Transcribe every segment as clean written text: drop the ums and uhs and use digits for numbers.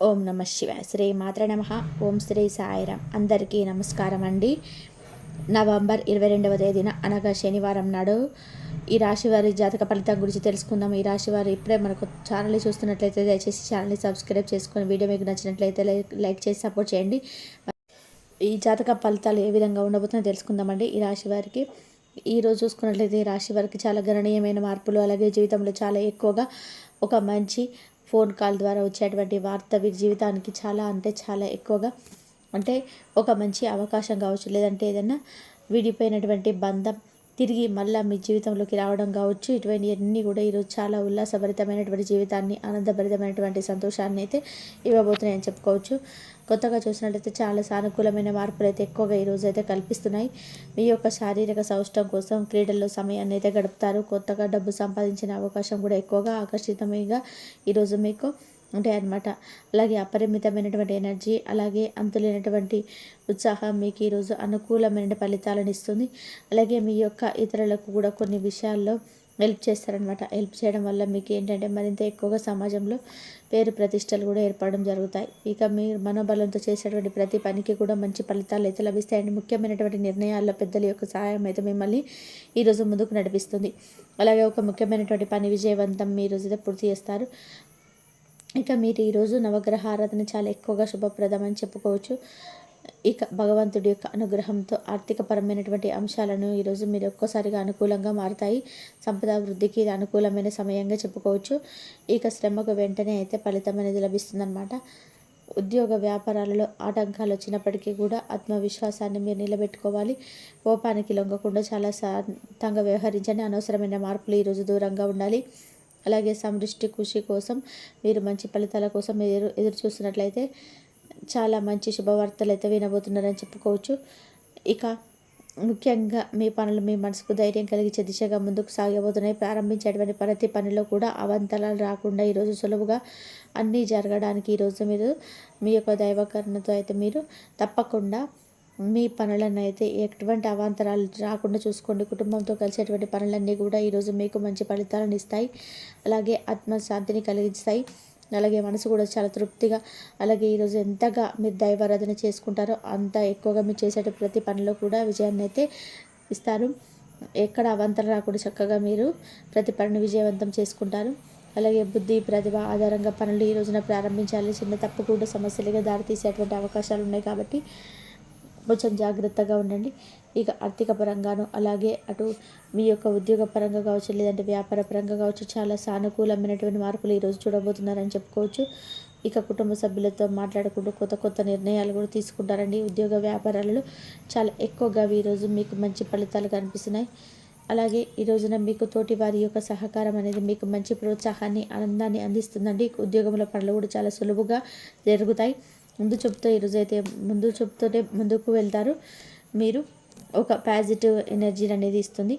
ఓం నమ శివాయ. శ్రీ మాత్ర నమ. ఓం శ్రీ సాయిరామ్. అందరికీ నమస్కారం అండి. నవంబర్ 22వ తేదీన అనగా శనివారం నాడు ఈ రాశి వారి జాతక ఫలితం గురించి తెలుసుకుందాం. ఈ రాశి వారు ఇప్పుడే మనకు ఛానల్ని చూస్తున్నట్లయితే దయచేసి ఛానల్ని సబ్స్క్రైబ్ చేసుకొని వీడియో మీకు నచ్చినట్లయితే లైక్ చేసి సపోర్ట్ చేయండి. ఈ జాతక ఫలితాలు ఏ విధంగా ఉండబోతుందో తెలుసుకుందామండి. ఈ రాశి వారికి ఈరోజు చూసుకున్నట్లయితే ఈ రాశి వారికి చాలా గణనీయమైన మార్పులు, అలాగే జీవితంలో చాలా ఎక్కువగా ఒక మంచి ఫోన్ కాల్ ద్వారా వచ్చేటువంటి వార్త వీరి జీవితానికి చాలా అంటే చాలా ఎక్కువగా అంటే ఒక మంచి అవకాశం కావచ్చు, లేదంటే ఏదైనా విడిపోయినటువంటి బంధం తిరిగి మళ్ళీ మీ జీవితంలోకి రావడం కావచ్చు. ఇటువంటివన్నీ కూడా ఈరోజు చాలా ఉల్లాసభరితమైనటువంటి జీవితాన్ని, ఆనందభరితమైనటువంటి సంతోషాన్ని అయితే ఇవ్వబోతున్నాయని చెప్పుకోవచ్చు. కొత్తగా చూసినట్లయితే చాలా సానుకూలమైన మార్పులు అయితే ఎక్కువగా ఈరోజు అయితే కల్పిస్తున్నాయి. మీ యొక్క శారీరక సౌష్ఠవం కోసం క్రీడల్లో సమయాన్ని అయితే గడుపుతారు. కొత్తగా డబ్బు సంపాదించిన అవకాశం కూడా ఎక్కువగా ఆకర్షితమైగా ఈరోజు మీకు ఉంటాయి అన్నమాట. అలాగే అపరిమితమైనటువంటి ఎనర్జీ, అలాగే అంతులేనటువంటి ఉత్సాహం మీకు ఈరోజు అనుకూలమైన ఫలితాలను ఇస్తుంది. అలాగే మీ యొక్క ఇతరులకు కూడా కొన్ని విషయాల్లో హెల్ప్ చేస్తారనమాట. హెల్ప్ చేయడం వల్ల మీకు ఏంటంటే మరింత ఎక్కువగా సమాజంలో పేరు ప్రతిష్టలు కూడా ఏర్పడడం జరుగుతాయి. ఇక మీరు మనోబలంతో చేసేటువంటి ప్రతి పనికి కూడా మంచి ఫలితాలు అయితే లభిస్తాయండి. ముఖ్యమైనటువంటి నిర్ణయాల్లో పెద్దల యొక్క సహాయం అయితే మిమ్మల్ని ఈరోజు ముందుకు నడిపిస్తుంది. అలాగే ఒక ముఖ్యమైనటువంటి పని విజయవంతం మీ రోజు అయితే పూర్తి చేస్తారు. ఇక మీరు ఈరోజు నవగ్రహ ఆరాధన చాలా ఎక్కువగా శుభప్రదం అని చెప్పుకోవచ్చు. ఇక భగవంతుడి యొక్క అనుగ్రహంతో ఆర్థికపరమైనటువంటి అంశాలను ఈరోజు మీరు ఒక్కసారిగా అనుకూలంగా మారుతాయి. సంపద వృద్ధికి ఇది అనుకూలమైన సమయంగా చెప్పుకోవచ్చు. ఇక శ్రమకు వెంటనే అయితే ఫలితం అనేది లభిస్తుందన్నమాట. ఉద్యోగ వ్యాపారాలలో ఆటంకాలు వచ్చినప్పటికీ కూడా ఆత్మవిశ్వాసాన్ని మీరు నిలబెట్టుకోవాలి. కోపానికి లొంగకుండా చాలా శాంతంగా వ్యవహరించండి. అనవసరమైన మార్పులు ఈరోజు దూరంగా ఉండాలి. అలాగే సమృష్టి కృషి కోసం మీరు మంచి ఫలితాల కోసం ఎదురు చూస్తున్నట్లయితే చాలా మంచి శుభవార్తలు అయితే వినబోతున్నారని చెప్పుకోవచ్చు. ఇక ముఖ్యంగా మీ పనులు మీ మనసుకు ధైర్యం కలిగించే దిశగా ముందుకు సాగబోతున్నాయి. ప్రారంభించేటువంటి ప్రతి పనిలో కూడా అవంతరాలు రాకుండా ఈరోజు సులువుగా అన్నీ జరగడానికి ఈరోజు మీరు మీ యొక్క దైవకరణతో అయితే మీరు తప్పకుండా మీ పనులను అయితే ఎటువంటి అవాంతరాలు రాకుండా చూసుకోండి. కుటుంబంతో కలిసేటువంటి పనులన్నీ కూడా ఈరోజు మీకు మంచి ఫలితాలను ఇస్తాయి. అలాగే ఆత్మశాంతిని కలిగిస్తాయి. అలాగే మనసు కూడా చాలా తృప్తిగా, అలాగే ఈరోజు ఎంతగా మీరు దైవారాధన చేసుకుంటారో అంత ఎక్కువగా మీరు చేసే ప్రతి పనిలో కూడా విజయాన్ని అయితే ఇస్తారు. ఎక్కడ అవాంతరం రాకుండా చక్కగా మీరు ప్రతి పనిని విజయవంతం చేసుకుంటారు. అలాగే బుద్ధి ప్రతిభ ఆధారంగా పనులు ఈ రోజున ప్రారంభించాలి. చిన్న తప్పు కూడా సమస్యలుగా దారితీసేటువంటి అవకాశాలు ఉన్నాయి కాబట్టి కొంచెం జాగ్రత్తగా ఉండండి. ఇక ఆర్థిక పరంగాను, అలాగే అటు మీ యొక్క ఉద్యోగ పరంగా కావచ్చు, లేదంటే వ్యాపార పరంగా కావచ్చు, చాలా సానుకూలమైనటువంటి మార్పులు ఈరోజు చూడబోతున్నారని చెప్పుకోవచ్చు. ఇక కుటుంబ సభ్యులతో మాట్లాడుకుంటూ కొత్త కొత్త నిర్ణయాలు కూడా తీసుకుంటారండి. ఉద్యోగ వ్యాపారాలలో చాలా ఎక్కువగా ఈరోజు మీకు మంచి ఫలితాలు కనిపిస్తున్నాయి. అలాగే ఈ రోజున మీకు తోటి వారి యొక్క సహకారం అనేది మీకు మంచి ప్రోత్సాహాన్ని, ఆనందాన్ని అందిస్తుందండి. ఉద్యోగంలో పనులు కూడా చాలా సులువుగా జరుగుతాయి. ముందు చెప్తూనే ముందుకు వెళ్తారు. మీరు ఒక పాజిటివ్ ఎనర్జీ అనేది ఇస్తుంది.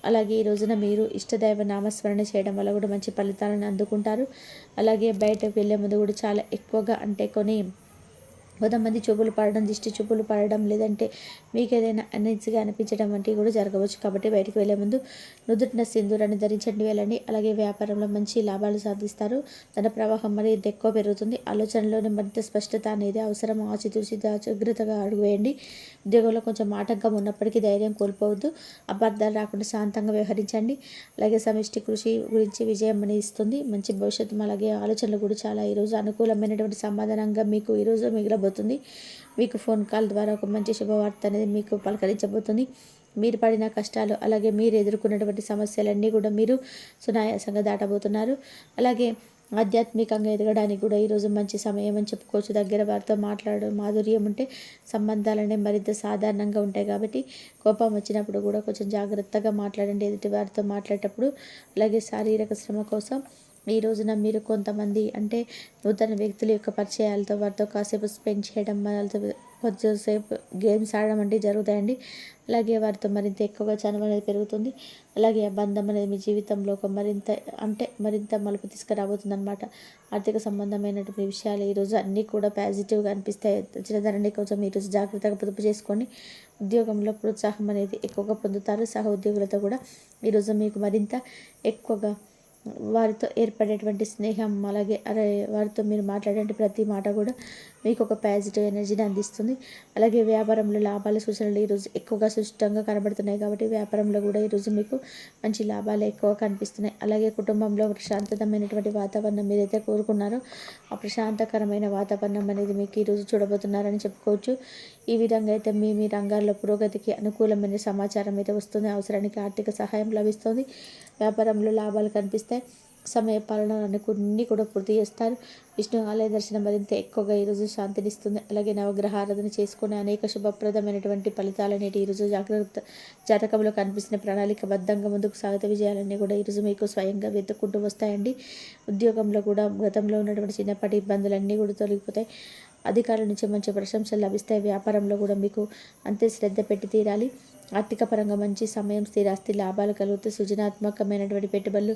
అలాగే ఈ రోజున మీరు ఇష్టదైవ నామస్మరణ చేయడం వల్ల కూడా మంచి ఫలితాలను అందుకుంటారు. అలాగే బయటకు వెళ్ళే ముందు కూడా చాలా ఎక్కువగా అంటే కొంతమంది చూపులు పడడం, దిష్టి చూపులు పడడం, లేదంటే మీకు ఏదైనా అనీజీగా అనిపించడం వంటివి కూడా జరగవచ్చు. కాబట్టి బయటికి వెళ్ళే ముందు నుదుటిన సింధూరాన్ని ధరించండి వెళ్ళండి. అలాగే వ్యాపారంలో మంచి లాభాలు సాధిస్తారు. ధన ప్రవాహం మరింత ఎక్కువ పెరుగుతుంది. ఆలోచనలోని మరింత స్పష్టత అనేది అవసరం. ఆచితూచి జాగ్రత్తగా అడుగు వేయండి. ఉద్యోగంలో కొంచెం ఆటంకం ఉన్నప్పటికీ ధైర్యం కోల్పోవద్దు. అపార్థాలు రాకుండా శాంతంగా వ్యవహరించండి. అలాగే సమిష్టి కృషి గురించి విజయం అనేది ఇస్తుంది. మంచి భవిష్యత్తు, అలాగే ఆలోచనలు కూడా చాలా ఈరోజు అనుకూలమైనటువంటి సమాధానంగా మీకు ఈరోజు మిగలబోతుంది. మీకు ఫోన్ కాల్ ద్వారా ఒక మంచి శుభవార్త అనేది మీకు పలకరించబోతుంది. మీరు పడిన కష్టాలు, అలాగే మీరు ఎదుర్కొన్నటువంటి సమస్యలన్నీ కూడా మీరు సునాయాసంగా దాటబోతున్నారు. అలాగే ఆధ్యాత్మికంగా ఎదగడానికి కూడా ఈరోజు మంచి సమయం అని చెప్పుకోవచ్చు. దగ్గర వారితో మాట్లాడడం మాధుర్యం ఉంటే సంబంధాలనే మరింత సాధారణంగా ఉంటాయి. కాబట్టి కోపం వచ్చినప్పుడు కూడా కొంచెం జాగ్రత్తగా మాట్లాడండి ఎదుటి వారితో మాట్లాడేటప్పుడు. అలాగే శారీరక శ్రమ కోసం ఈ రోజున మీరు కొంతమంది అంటే నూతన వ్యక్తుల యొక్క పరిచయాలతో వారితో కాసేపు స్పెండ్ చేయడం, వాళ్ళతో కొద్దిసేపు గేమ్స్ ఆడడం వంటివి జరుగుతాయండి. అలాగే వారితో మరింత ఎక్కువగా చనువు అనేది పెరుగుతుంది. అలాగే ఆ బంధం అనేది మీ జీవితంలో ఒక మరింత మలుపు తీసుకురాబోతుంది అనమాట. ఆర్థిక సంబంధమైనటువంటి విషయాలు ఈరోజు అన్నీ కూడా పాజిటివ్గా అనిపిస్తాయి. చిన్నదాన్ని కొంచెం ఈరోజు జాగ్రత్తగా పొదుపు చేసుకోండి. ఉద్యోగంలో ప్రోత్సాహం అనేది ఎక్కువగా పొందుతారు. సహ ఉద్యోగులతో కూడా ఈరోజు మీకు మరింత ఎక్కువగా వారితో ఏర్పడేటువంటి స్నేహం, అలాగే వారితో మీరు మాట్లాడే ప్రతి మాట కూడా మీకు ఒక పాజిటివ్ ఎనర్జీని అందిస్తుంది. అలాగే వ్యాపారంలో లాభాల సూచనలు ఈరోజు ఎక్కువగా సుష్టంగా కనబడుతున్నాయి కాబట్టి వ్యాపారంలో కూడా ఈరోజు మీకు మంచి లాభాలు ఎక్కువ కనిపిస్తున్నాయి. అలాగే కుటుంబంలో ప్రశాంతతమైనటువంటి వాతావరణం మీరైతే కోరుకున్నారో ఆ ప్రశాంతకరమైన వాతావరణం అనేది మీకు ఈరోజు చూడబోతున్నారని చెప్పుకోవచ్చు. ఈ విధంగా అయితే మీ రంగాల్లో పురోగతికి అనుకూలమైన సమాచారం అయితే వస్తుంది. అవసరానికి ఆర్థిక సహాయం లభిస్తుంది. వ్యాపారంలో లాభాలు కనిపిస్తాయి. సమయ పాలన కొన్ని కూడా పూర్తి చేస్తారు. విష్ణు ఆలయ దర్శనం మరింత ఎక్కువగా ఈరోజు శాంతినిస్తుంది. అలాగే నవగ్రహ ఆరాధన చేసుకునే అనేక శుభప్రదమైనటువంటి ఫలితాలు అనేవి ఈరోజు జాతకంలో కనిపిస్తున్న ప్రణాళికబద్ధంగా ముందుకు సాగితే విజయాలన్నీ కూడా ఈరోజు మీకు స్వయంగా వెతుక్కుంటూ వస్తాయండి. ఉద్యోగంలో కూడా గతంలో ఉన్నటువంటి చిన్నపాటి ఇబ్బందులన్నీ కూడా తొలగిపోతాయి. అధికారుల నుంచి మంచి ప్రశంసలు లభిస్తాయి. వ్యాపారంలో కూడా మీకు అంతే శ్రద్ధ పెట్టి తీరాలి. ఆర్థిక పరంగా మంచి సమయం, స్థిరాస్తి లాభాలు కలుగుతాయి. సృజనాత్మకమైనటువంటి పెట్టుబడులు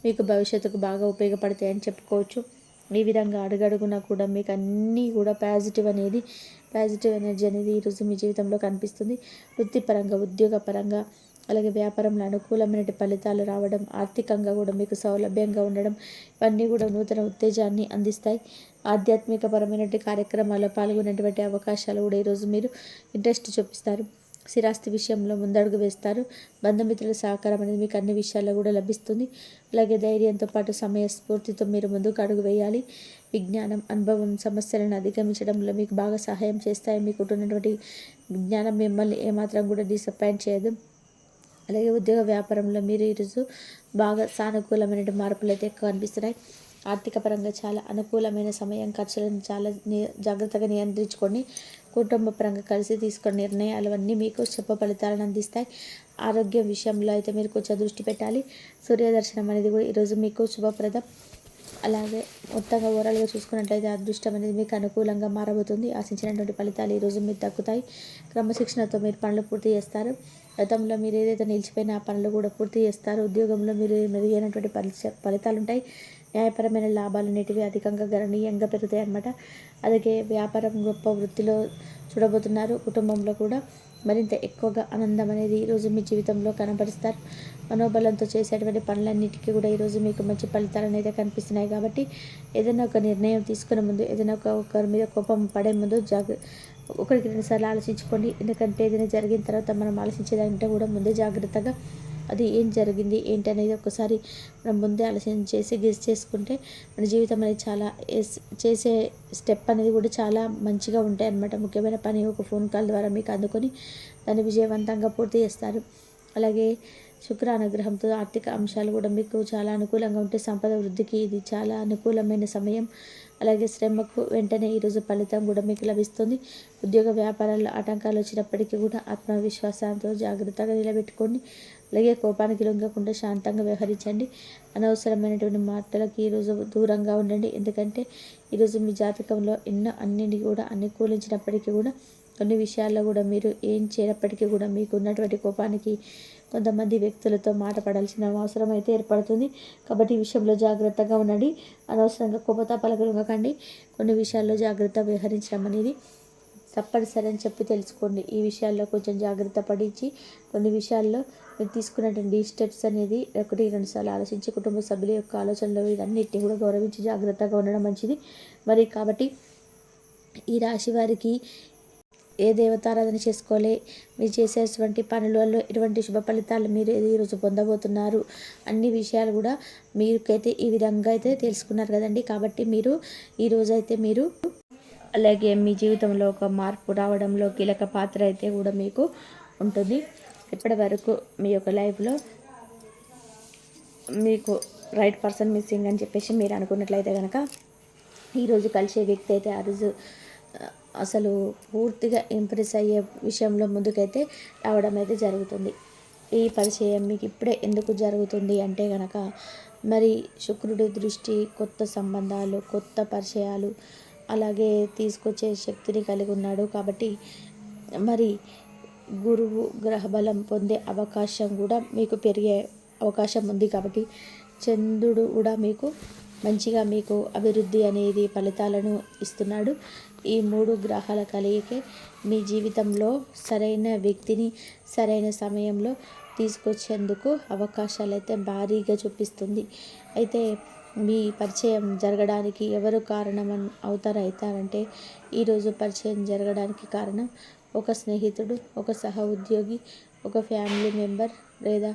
మీకు భవిష్యత్తుకు బాగా ఉపయోగపడతాయని చెప్పుకోవచ్చు. ఈ విధంగా అడుగడుగునా కూడా మీకు అన్నీ కూడా పాజిటివ్ ఎనర్జీ అనేది ఈరోజు మీ జీవితంలో కనిపిస్తుంది. వృత్తిపరంగా, ఉద్యోగపరంగా, అలాగే వ్యాపారంలో అనుకూలమైన ఫలితాలు రావడం, ఆర్థికంగా కూడా మీకు సౌలభ్యంగా ఉండడం, ఇవన్నీ కూడా నూతన ఉత్తేజాన్ని అందిస్తాయి. ఆధ్యాత్మికపరమైనటువంటి కార్యక్రమాల్లో పాల్గొనేటువంటి అవకాశాలు కూడా ఈరోజు మీరు ఇంట్రెస్ట్ చూపిస్తారు. స్థిరాస్తి విషయంలో ముందడుగు వేస్తారు. బంధుమిత్రుల సహకారం అనేది మీకు అన్ని విషయాల్లో కూడా లభిస్తుంది. అలాగే ధైర్యంతో పాటు సమయస్ఫూర్తితో మీరు ముందుకు అడుగు వేయాలి. విజ్ఞానం, అనుభవం సమస్యలను అధిగమించడంలో మీకు బాగా సహాయం చేస్తాయి. మీకు ఉన్నటువంటి జ్ఞానం మిమ్మల్ని ఏమాత్రం కూడా డిసప్పాయింట్ చేయదు. అలాగే ఉద్యోగ వ్యాపారంలో మీరు ఈరోజు బాగా సానుకూలమైన మార్పులు అయితే ఎక్కువ కనిపిస్తున్నాయి. ఆర్థిక పరంగా చాలా అనుకూలమైన సమయం. ఖర్చులను చాలా జాగ్రత్తగా నియంత్రించుకొని కుటుంబ పరంగా కలిసి తీసుకునే నిర్ణయాలు అన్నీ మీకు శుభ ఫలితాలను అందిస్తాయి. ఆరోగ్యం విషయంలో అయితే మీరు కొంచెం దృష్టి పెట్టాలి. సూర్యదర్శనం అనేది కూడా ఈరోజు మీకు శుభప్రదం. అలాగే మొత్తంగా ఓవరాల్గా చూసుకున్నట్లయితే అదృష్టం అనేది మీకు అనుకూలంగా మారబోతుంది. ఆశించినటువంటి ఫలితాలు ఈరోజు మీకు దక్కుతాయి. క్రమశిక్షణతో మీరు పనులు పూర్తి చేస్తారు. గతంలో మీరు ఏదైతే నిలిచిపోయిన ఆ పనులు కూడా పూర్తి చేస్తారు. ఉద్యోగంలో మీరు మెరుగైనటువంటి ఫలితాలు ఉంటాయి. న్యాయపరమైన లాభాలు అనేటివి అధికంగా గణనీయంగా పెరుగుతాయి అన్నమాట. అలాగే వ్యాపారం గొప్ప వృత్తిలో చూడబోతున్నారు. కుటుంబంలో కూడా మరింత ఎక్కువగా ఆనందం అనేది ఈరోజు మీ జీవితంలో కనబరుస్తారు. మనోబలంతో చేసేటువంటి పనులన్నిటికీ కూడా ఈరోజు మీకు మంచి ఫలితాలు అయితే కనిపిస్తున్నాయి. కాబట్టి ఏదైనా ఒక నిర్ణయం తీసుకునే ముందు, ఏదైనా ఒకరి మీద కోపం పడే ముందు ఒకరికి 2 సార్లు ఆలోచించుకోండి. ఎందుకంటే ఏదైనా జరిగిన తర్వాత మనం ఆలోచించేదాంటే కూడా ముందే జాగ్రత్తగా అది ఏం జరిగింది ఏంటి అనేది ఒకసారి మనం ముందే ఆలోచన చేసి గెస్ చేసుకుంటే మన జీవితం అనేది చాలా చేసే స్టెప్ అనేది కూడా చాలా మంచిగా ఉంటాయి అన్నమాట. ముఖ్యమైన పని ఒక ఫోన్ కాల్ ద్వారా మీకు అందుకొని దాన్ని విజయవంతంగా పూర్తి చేస్తారు. అలాగే శుక్ర అనుగ్రహంతో ఆర్థిక అంశాలు కూడా మీకు చాలా అనుకూలంగా ఉంటే సంపద వృద్ధికి ఇది చాలా అనుకూలమైన సమయం. అలాగే శ్రమకు వెంటనే ఈరోజు ఫలితం కూడా మీకు లభిస్తుంది. ఉద్యోగ వ్యాపారాల్లో ఆటంకాలు వచ్చినప్పటికీ కూడా ఆత్మవిశ్వాసంతో జాగ్రత్తగా నిలబెట్టుకోండి. అలాగే కోపానికి లొంగకుండా శాంతంగా వ్యవహరించండి. అనవసరమైనటువంటి మాటలకు ఈరోజు దూరంగా ఉండండి. ఎందుకంటే ఈరోజు మీ జాతకంలో అన్నింటినీ కూడా అనుకూలించినప్పటికీ కూడా కొన్ని విషయాల్లో కూడా మీరు ఏం చేయనప్పటికీ కూడా మీకు ఉన్నటువంటి కోపానికి కొంతమంది వ్యక్తులతో మాట పడాల్సిన అవసరం అయితే ఏర్పడుతుంది. కాబట్టి ఈ విషయంలో జాగ్రత్తగా ఉండండి. అనవసరంగా కోపతాపాలకు లొంగకండి. కొన్ని విషయాల్లో జాగ్రత్త వ్యవహరించడం అనేది తప్పనిసరి అని చెప్పి తెలుసుకోండి. ఈ విషయాల్లో కొంచెం జాగ్రత్త పడించి కొన్ని విషయాల్లో మీరు తీసుకున్నటువంటి స్టెప్స్ అనేది 1-2 సార్లు ఆలోచించి కుటుంబ సభ్యుల యొక్క ఆలోచనలు ఇవన్నిటిని కూడా గౌరవించి జాగ్రత్తగా ఉండడం మంచిది. మరి కాబట్టి ఈ రాశి వారికి ఏ దేవతారాధన చేసుకోవాలి, మీరు చేసేటువంటి పనులలో ఎటువంటి శుభ ఫలితాలు మీరు ఈరోజు పొందబోతున్నారు అన్ని విషయాలు కూడా మీకైతే ఈ విధంగా అయితే తెలుసుకున్నారు కదండి. కాబట్టి మీరు ఈరోజైతే మీరు అలాగే మీ జీవితంలో ఒక మార్పు రావడంలో కీలక పాత్ర అయితే కూడా మీకు ఉంటుంది. ఇప్పటి వరకు మీ యొక్క లైఫ్లో మీకు రైట్ పర్సన్ మిస్సింగ్ అని చెప్పేసి మీరు అనుకున్నట్లయితే కనుక ఈరోజు కలిసే వ్యక్తి అయితే ఆ రోజు అసలు పూర్తిగా ఇంప్రెస్ అయ్యే విషయంలో ముందుకైతే రావడం అయితే జరుగుతుంది. ఈ పరిచయం మీకు ఇప్పుడే ఎందుకు జరుగుతుంది అంటే కనుక మరి శుక్రుడి దృష్టి కొత్త సంబంధాలు, కొత్త పరిచయాలు అలాగే తీసుకొచ్చే శక్తిని కలిగి ఉన్నాడు. కాబట్టి మరి గురువు గ్రహబలం పొందే అవకాశం కూడా మీకు పెరిగే అవకాశం ఉంది. కాబట్టి చంద్రుడు కూడా మీకు మంచిగా మీకు అభివృద్ధి అనేది ఫలితాలను ఇస్తున్నాడు. ఈ 3 గ్రహాల కలయికే మీ జీవితంలో సరైన వ్యక్తిని సరైన సమయంలో తీసుకొచ్చేందుకు అవకాశాలు అయితే భారీగా చూపిస్తుంది. అయితే మీ పరిచయం జరగడానికి ఎవరు కారణం అవుతారంటే ఈరోజు పరిచయం జరగడానికి కారణం ఒక స్నేహితుడు, ఒక సహ ఉద్యోగి, ఒక ఫ్యామిలీ మెంబర్ లేదా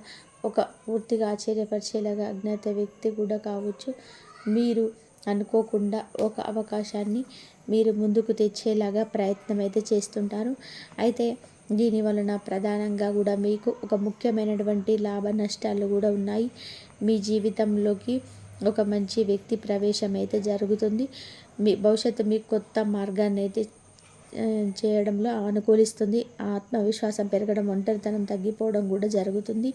ఒక పూర్తిగా ఆశ్చర్యపరిచేలాగా అజ్ఞాత వ్యక్తి కూడా కావచ్చు. మీరు అనుకోకుండా ఒక అవకాశాన్ని మీరు ముందుకు తెచ్చేలాగా ప్రయత్నం అయితే చేస్తుంటారు. అయితే దీని వలన ప్రధానంగా కూడా మీకు ఒక ముఖ్యమైనటువంటి లాభ నష్టాలు కూడా ఉన్నాయి. మీ జీవితంలోకి ఒక మంచి వ్యక్తి ప్రవేశం అయితే జరుగుతుంది. మీ భవిష్యత్తు మీకు కొత్త మార్గాన్ని అయితే చేయడంలో అనుకూలిస్తుంది. ఆత్మవిశ్వాసం పెరగడం, ఒంటరితనం తగ్గిపోవడం కూడా జరుగుతుంది.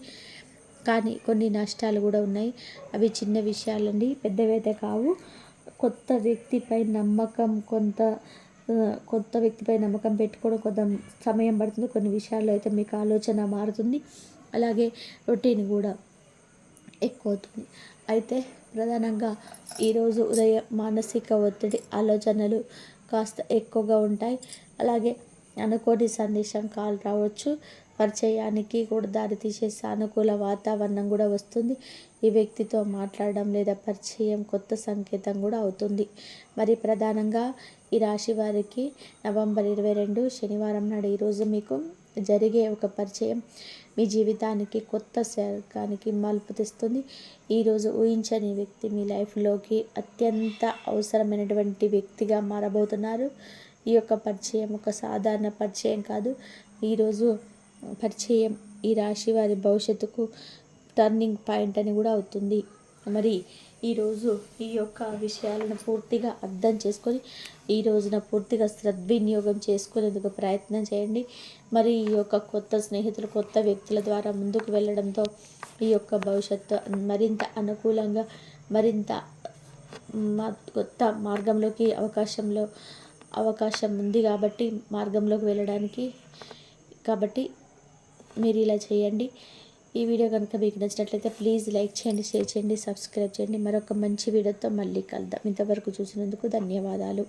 కానీ కొన్ని నష్టాలు కూడా ఉన్నాయి. అవి చిన్న విషయాలండి, పెద్దవైతే కావు. కొత్త వ్యక్తిపై నమ్మకం పెట్టుకోవడం కొంత సమయం పడుతుంది. కొన్ని విషయాల్లో అయితే మీకు ఆలోచన మారుతుంది. అలాగే రొటీన్ కూడా ఎక్కువ అవుతుంది. అయితే ప్రధానంగా ఈరోజు ఉదయం మానసిక ఒత్తిడి, ఆలోచనలు కాస్త ఎక్కువగా ఉంటాయి. అలాగే అనుకోని సందేశం కాల్ రావచ్చు. పరిచయానికి కూడా దారితీసే సానుకూల వాతావరణం కూడా వస్తుంది. ఈ వ్యక్తితో మాట్లాడడం లేదా పరిచయం కొత్త సంకేతం కూడా అవుతుంది. మరి ప్రధానంగా ఈ రాశి వారికి నవంబర్ 22 శనివారం నాడు ఈరోజు మీకు జరిగే ఒక పరిచయం మీ జీవితానికి కొత్త శకానికి మలుపు తెస్తుంది. ఈరోజు ఊహించని వ్యక్తి మీ లైఫ్లోకి అత్యంత అవసరమైనటువంటి వ్యక్తిగా మారబోతున్నారు. ఈ యొక్క పరిచయం ఒక సాధారణ పరిచయం కాదు. ఈరోజు పరిచయం ఈ రాశి వారి భవిష్యత్తుకు టర్నింగ్ పాయింట్ అని కూడా అవుతుంది. మరి ఈరోజు ఈ యొక్క విషయాలను పూర్తిగా అర్థం చేసుకొని ఈ రోజున పూర్తిగా సద్వినియోగం చేసుకునేందుకు ప్రయత్నం చేయండి. మరి ఈ యొక్క కొత్త స్నేహితులు, కొత్త వ్యక్తుల ద్వారా ముందుకు వెళ్ళడంతో ఈ యొక్క భవిష్యత్తు మరింత అనుకూలంగా, మరింత కొత్త మార్గంలోకి అవకాశం ఉంది కాబట్టి మార్గంలోకి వెళ్ళడానికి. కాబట్టి మీరు ఇలా చేయండి. ఈ వీడియో కనుక మీకు నచ్చినట్లయితే ప్లీజ్ లైక్ చేయండి, షేర్ చేయండి, సబ్స్క్రైబ్ చేయండి. మరొక మంచి వీడియోతో మళ్ళీ కలుద్దాం. ఇంతవరకు చూసినందుకు ధన్యవాదాలు.